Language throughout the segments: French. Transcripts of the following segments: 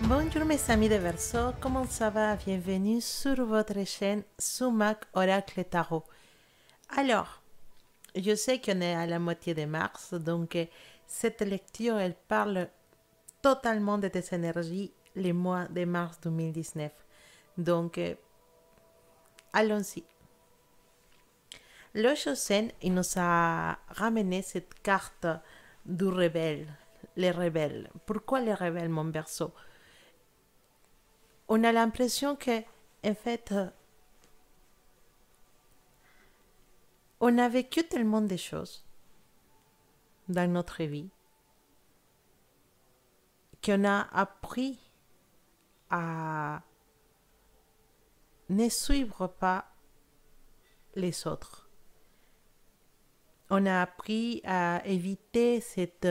Bonjour mes amis de Verseau, comment ça va? Bienvenue sur votre chaîne Sumac Oracle Tarot. Alors, je sais qu'on est à la moitié de mars, donc cette lecture, elle parle totalement de tes énergies les mois de mars 2019. Donc, allons-y. Le Chosen, il nous a ramené cette carte du rebelle, les rebelles. Pourquoi les rebelles, mon Verseau? On a l'impression que, en fait, on a vécu tellement de choses dans notre vie qu'on a appris à ne suivre pas les autres. On a appris à éviter cette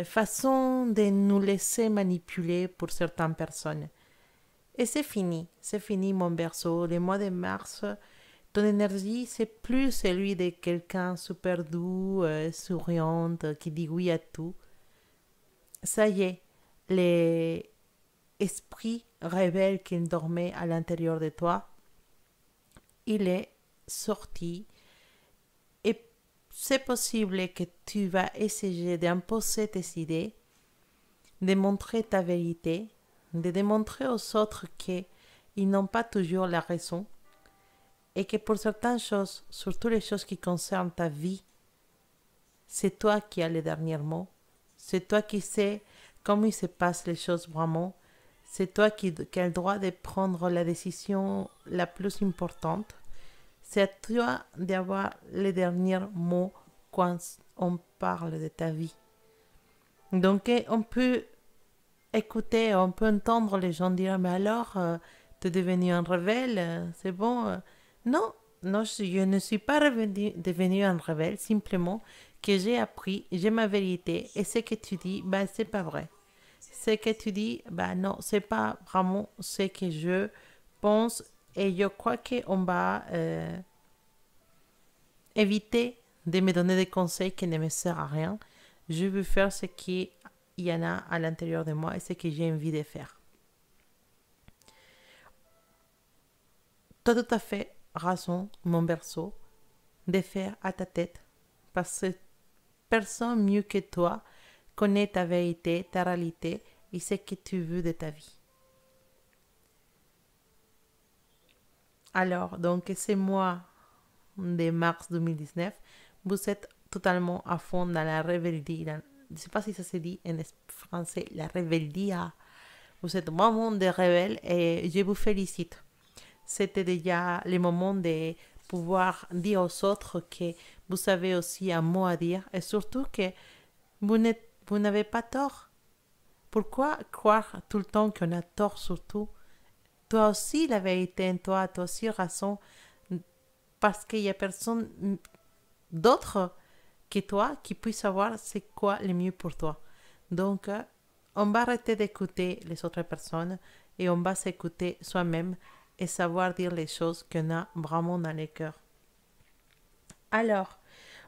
façon de nous laisser manipuler pour certaines personnes. Et c'est fini mon Verseau. Le mois de mars, ton énergie, c'est plus celui de quelqu'un super doux, souriante, qui dit oui à tout. Ça y est, l'esprit rebelle qui dormait à l'intérieur de toi, il est sorti. Et c'est possible que tu vas essayer d'imposer tes idées, de montrer ta vérité, de démontrer aux autres qu'ils n'ont pas toujours la raison et que pour certaines choses, surtout les choses qui concernent ta vie, c'est toi qui as le dernier mot. C'est toi qui sais comment il se passe les choses vraiment. C'est toi qui as le droit de prendre la décision la plus importante. C'est à toi d'avoir les derniers mots quand on parle de ta vie. Donc, on peut écouter, on peut entendre les gens dire, mais alors, tu es devenu un rebelle, c'est bon. Non, non, je ne suis pas devenu un rebelle, simplement que j'ai appris, j'ai ma vérité, et ce que tu dis, ben, c'est pas vrai. Ce que tu dis, ben non, c'est pas vraiment ce que je pense, et je crois qu'on va éviter de me donner des conseils qui ne me servent à rien. Je veux faire ce qu'il y en a à l'intérieur de moi et ce que j'ai envie de faire. Tu as tout à fait raison, mon Verseau, de faire à ta tête, parce que personne mieux que toi connaît ta vérité, ta réalité et ce que tu veux de ta vie. Alors, donc, ce mois de mars 2019, vous êtes totalement à fond dans la rebellie. Je ne sais pas si ça se dit en français, la rebellie. Vous êtes vraiment des rebelles et je vous félicite. C'était déjà le moment de pouvoir dire aux autres que vous avez aussi un mot à dire et surtout que vous n'avez pas tort. Pourquoi croire tout le temps qu'on a tort surtout? Toi aussi la vérité en toi, toi aussi raison, parce qu'il n'y a personne d'autre que toi qui puisse savoir c'est quoi le mieux pour toi. Donc, on va arrêter d'écouter les autres personnes et on va s'écouter soi-même et savoir dire les choses qu'on a vraiment dans le cœur. Alors,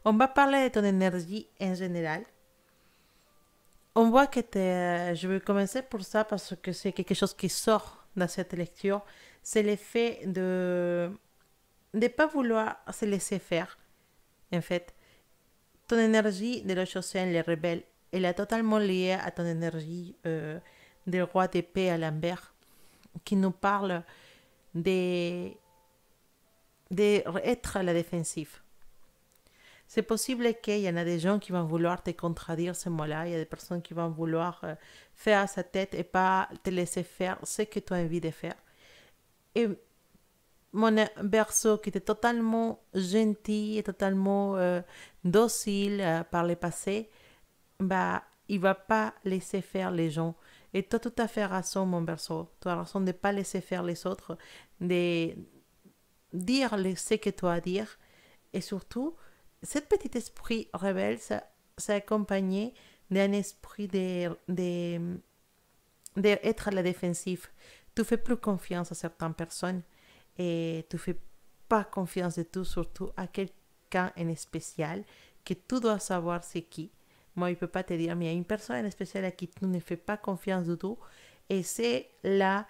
on va parler de ton énergie en général. On voit que je vais commencer pour ça parce que c'est quelque chose qui sort dans cette lecture. C'est l'effet de ne pas vouloir se laisser faire. En fait, ton énergie de l'Ochosen, les rebelles, elle est totalement liée à ton énergie des rois d'épée à l'envers, qui nous parle d'être à la défensive. C'est possible qu'il y en a des gens qui vont vouloir te contredire ce mot-là. Il y a des personnes qui vont vouloir faire à sa tête et pas te laisser faire ce que tu as envie de faire. Et mon Verseau, qui était totalement gentil et totalement docile par le passé, bah, il ne va pas laisser faire les gens. Et tu as tout à fait raison, mon Verseau. Tu as raison de ne pas laisser faire les autres, de dire ce que tu as à dire. Et surtout, cet petit esprit rebelle, ça accompagné d'un esprit d'être à la défensive. Tu fais plus confiance à certaines personnes et tu fais pas confiance de tout, surtout à quelqu'un en spécial que tu dois savoir c'est qui. moi, il ne peut pas te dire, mais il y a une personne spéciale à qui tu ne fais pas confiance du tout. Et c'est là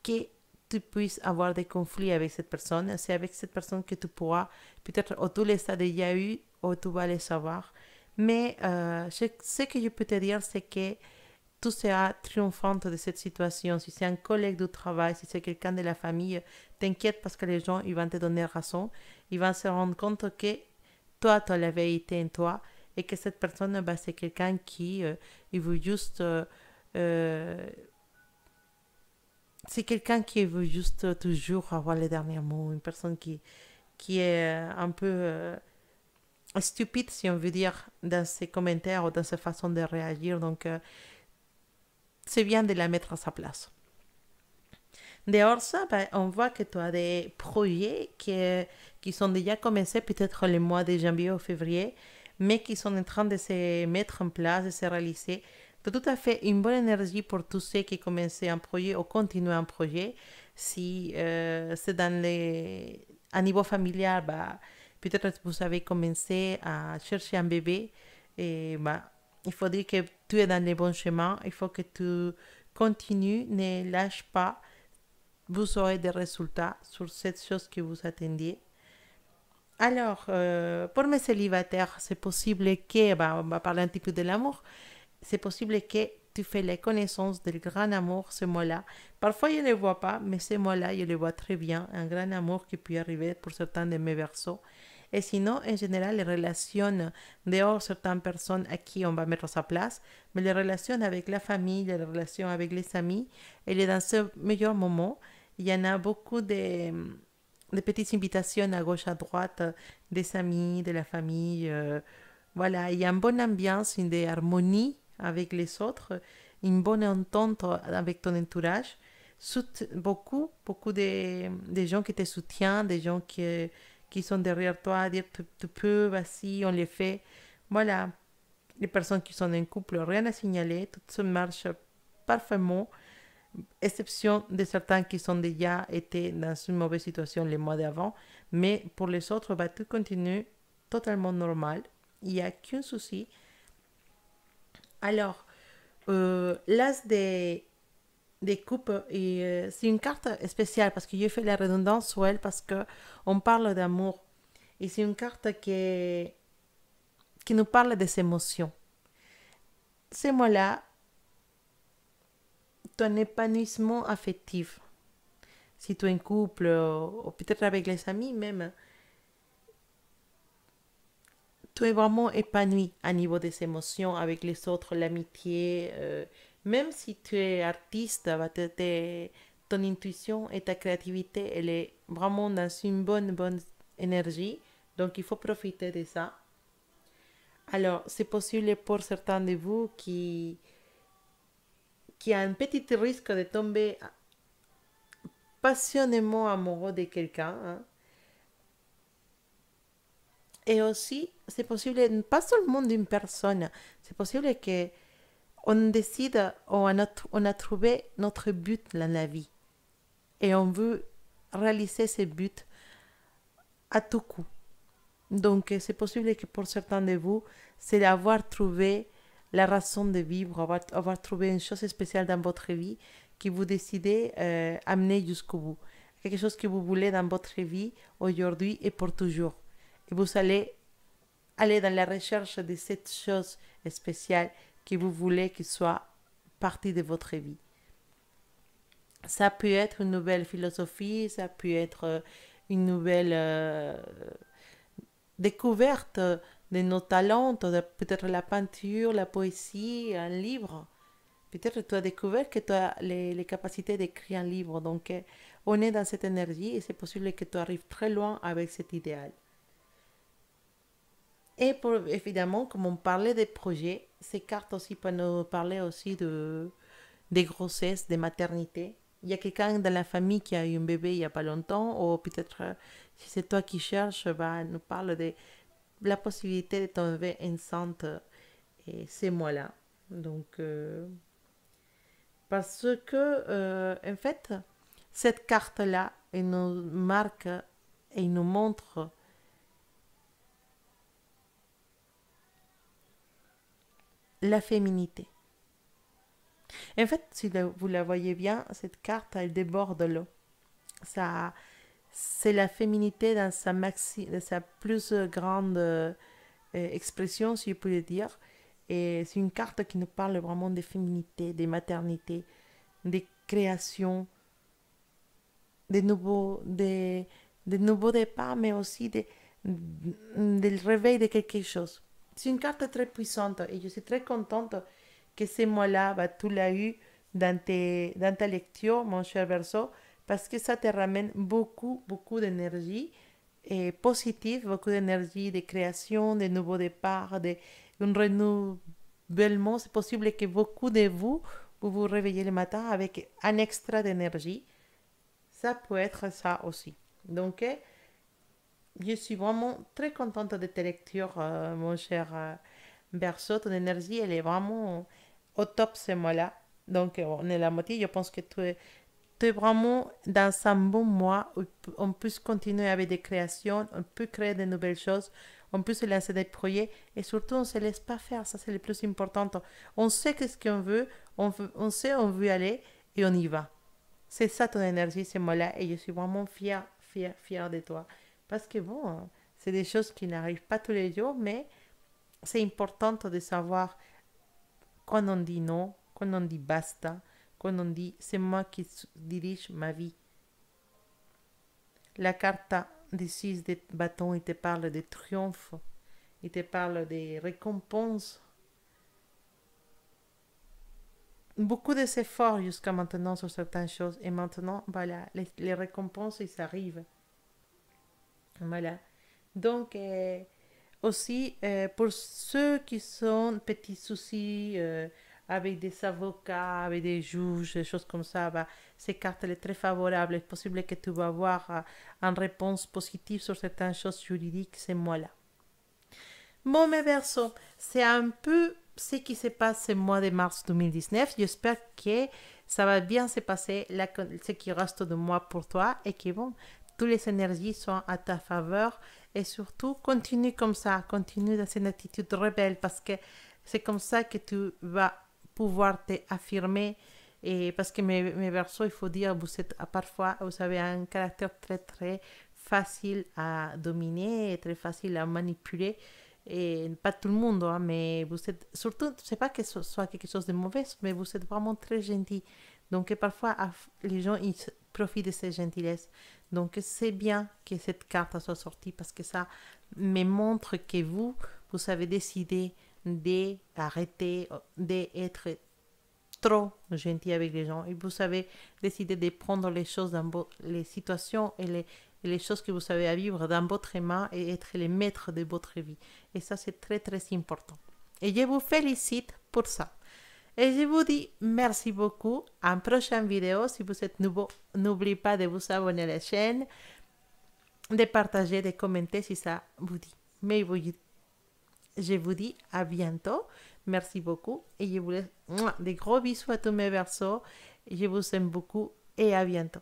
que tu puisses avoir des conflits avec cette personne. C'est avec cette personne que tu pourras, peut-être, ou tu les as déjà eu, ou tu vas les savoir. Mais ce que je peux te dire, c'est que tu seras triomphante de cette situation. Si c'est un collègue de travail, si c'est quelqu'un de la famille, t'inquiète parce que les gens, ils vont te donner raison. Ils vont se rendre compte que toi, tu as la vérité en toi et que cette personne, bah, c'est quelqu'un qui il veut juste euh, c'est quelqu'un qui veut juste toujours avoir les derniers mots, une personne qui est un peu stupide, si on veut dire, dans ses commentaires ou dans sa façon de réagir. Donc, c'est bien de la mettre à sa place. Dehors ça, ben, on voit que tu as des projets qui sont déjà commencés peut-être le mois de janvier ou février, mais qui sont en train de se mettre en place, de se réaliser. Tu as tout à fait une bonne énergie pour tous ceux qui commencent un projet ou continuent un projet. Si c'est dans les... à niveau familial, bah, peut-être que vous avez commencé à chercher un bébé et bah, il faut dire que tu es dans les bons chemins. Il faut que tu continues, ne lâche pas, vous aurez des résultats sur cette chose que vous attendiez. Alors, pour mes célibataires, c'est possible que, bah, on va parler un petit peu de l'amour, c'est possible que tu fais la connaissance du grand amour ce mois-là. Parfois, je ne le vois pas, mais ce mois-là, je le vois très bien. Un grand amour qui peut arriver pour certains de mes versos. Et sinon, en général, les relations dehors, certaines personnes à qui on va mettre sa place, mais les relations avec la famille, les relations avec les amis, elle est dans ce meilleur moment. Il y en a beaucoup de petites invitations à gauche, à droite, des amis, de la famille. Voilà, il y a une bonne ambiance, une harmonie avec les autres, une bonne entente avec ton entourage. Beaucoup de gens qui te soutiennent, des gens qui sont derrière toi à dire tu peux, vas-y, on les fait. Voilà, les personnes qui sont en couple, rien à signaler, tout se marche parfaitement, exception de certains qui sont déjà été dans une mauvaise situation les mois d'avant. Mais pour les autres, bah, tout continue totalement normal. Il n'y a qu'un souci. Alors, l'as des coupes, c'est une carte spéciale parce que j'ai fait la redondance sur elle parce que on parle d'amour. Et c'est une carte qui nous parle des émotions. Ces mots-là, ton épanouissement affectif, si tu es en couple ou peut-être avec les amis même, tu es vraiment épanoui à niveau des émotions avec les autres, l'amitié. Même si tu es artiste, bah, ton intuition et ta créativité, elle est vraiment dans une bonne énergie. Donc, il faut profiter de ça. Alors, c'est possible pour certains de vous qui a un petit risque de tomber passionnément amoureux de quelqu'un, hein. Et aussi, c'est possible, pas seulement d'une personne, c'est possible que on décide, on a trouvé notre but dans la vie et on veut réaliser ce but à tout coup. Donc, c'est possible que pour certains de vous, c'est d'avoir trouvé la raison de vivre, avoir trouvé une chose spéciale dans votre vie qui vous décidez amener jusqu'au bout. Quelque chose que vous voulez dans votre vie aujourd'hui et pour toujours. Et vous allez aller dans la recherche de cette chose spéciale que vous voulez qu'il soit partie de votre vie. Ça peut être une nouvelle philosophie, ça peut être une nouvelle découverte de nos talents, peut-être la peinture, la poésie, un livre. Peut-être que tu as découvert que tu as les capacités d'écrire un livre. Donc, on est dans cette énergie et c'est possible que tu arrives très loin avec cet idéal. Et pour, évidemment, comme on parlait des projets, ces cartes aussi peuvent nous parler aussi des grossesses, des maternités. Il y a quelqu'un dans la famille qui a eu un bébé il n'y a pas longtemps, ou peut-être si c'est toi qui cherches, bah, nous parle de la possibilité de tomber enceinte et ces mois-là. Donc, parce que, en fait, cette carte-là, elle nous marque et nous montre la féminité. En fait, si vous la voyez bien, cette carte, elle déborde l'eau. Ça, c'est la féminité dans sa plus grande expression, si je peux le dire. Et c'est une carte qui nous parle vraiment de féminité, de maternité, de création, de nouveaux départs, mais aussi de réveil de quelque chose. C'est une carte très puissante et je suis très contente que ces mots-là, bah, tu l'as eu dans ta lecture, mon cher Verseau, parce que ça te ramène beaucoup, beaucoup d'énergie et positive, beaucoup d'énergie de création, de nouveaux départs, un renouvellement. C'est possible que beaucoup de vous, vous vous réveillez le matin avec un extra d'énergie. Ça peut être ça aussi. Donc, je suis vraiment très contente de tes lectures, mon cher Berceau. Ton énergie, elle est vraiment au top ce mois-là. Donc, on est la moitié. Je pense que tu es vraiment dans un bon mois où on peut continuer avec des créations, on peut créer de nouvelles choses, on peut se lancer des projets et surtout, on ne se laisse pas faire. Ça, c'est le plus important. On sait ce qu'on veut, on sait où on veut aller et on y va. C'est ça ton énergie, ce mois-là, et je suis vraiment fière, fière, fière de toi. Parce que bon, c'est des choses qui n'arrivent pas tous les jours, mais c'est important de savoir quand on dit non, quand on dit basta, quand on dit c'est moi qui dirige ma vie. La carte des 6 de bâtons, il te parle de triomphe, il te parle de récompenses. Beaucoup d'efforts jusqu'à maintenant sur certaines choses, et maintenant, voilà, les récompenses, ils arrivent. Voilà. Donc, aussi, pour ceux qui sont petits soucis avec des avocats, avec des juges, des choses comme ça, bah, ces cartes, elle est très favorable. Il est possible que tu vas avoir une réponse positive sur certaines choses juridiques ces mois-là. Bon, mes versos, c'est un peu ce qui se passe ce mois de mars 2019. J'espère que ça va bien se passer, ce qui reste de mois pour toi, et que bon, toutes les énergies sont à ta faveur. Et surtout, continue comme ça, continue dans cette attitude rebelle, parce que c'est comme ça que tu vas pouvoir t'affirmer. Et parce que mes versos, il faut dire, parfois, vous avez un caractère très, très facile à dominer, et très facile à manipuler. Et pas tout le monde, hein, mais vous êtes, surtout, c'est pas que ce soit quelque chose de mauvais, mais vous êtes vraiment très gentil. Donc, parfois, les gens, ils profitent de cette gentillesse. Donc, c'est bien que cette carte soit sortie parce que ça me montre que vous avez décidé d'arrêter d'être trop gentil avec les gens et vous avez décidé de prendre les choses dans les situations et les choses que vous avez à vivre dans votre main et être les maîtres de votre vie. Et ça, c'est très, très important. Et je vous félicite pour ça. Et je vous dis merci beaucoup. En prochaine vidéo, si vous êtes nouveau, n'oubliez pas de vous abonner à la chaîne, de partager, de commenter si ça vous dit. Mais je vous dis à bientôt. Merci beaucoup. Et je vous laisse des gros bisous à tous mes versos. Je vous aime beaucoup et à bientôt.